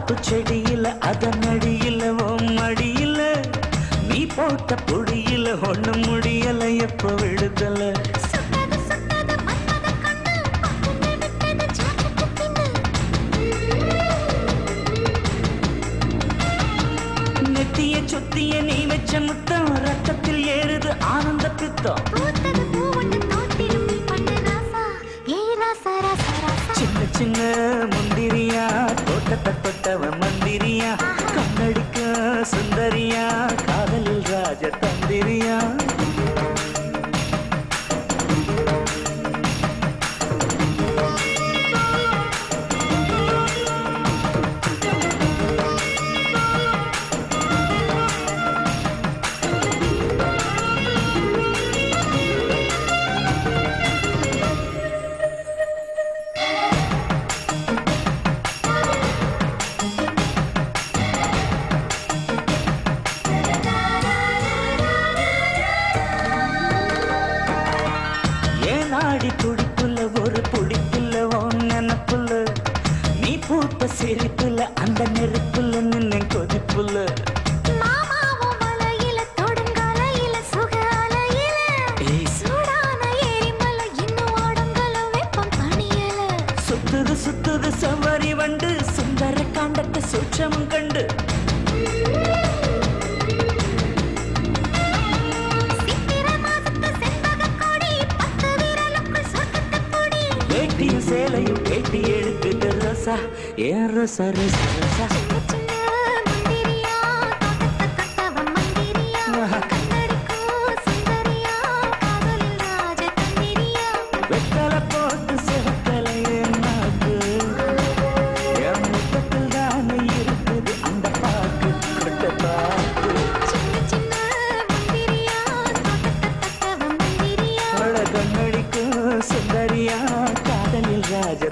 மத்தாப்பு செடியில அதன் அடியில மடியில நீ போட்ட பொடியில ஒண்ணு முடியல எப்ப விடுதல நெத்திய சொத்திய நீ வச்ச முத்தம் ரத்தத்தில் ஏறுது ஆனந்த பித்தம் சின்ன சின்ன முந்திரியா தோட்டத்தை தொட்டவன் மந்திரியா கண்ணடிக்க சுந்தரியா காதலில் ராஜ தந்திரியா நாடி துடிப்புல ஒரு புடிப்புல நினப்புல நீ பூத்த சிரிப்புல அந்த நெருப்புல நின்ன கொதிப்புல சுத்துது சுத்துது சவாரி வண்டு சுந்தர காண்டத்தை சூட்சம் கண்டு சேலையும் கேட்டி எடுக்குது ரசா ஏன் ரசா ரசா ரசா வெத்தல போட்டு சிவக்கல நாக்கு என் முத்தத்தில் தானே இருக்குது அந்த பாக்கு கொட்ட பாக்கு கண்ணடிக்கும் சுந்தரியா காதலில் ராஜ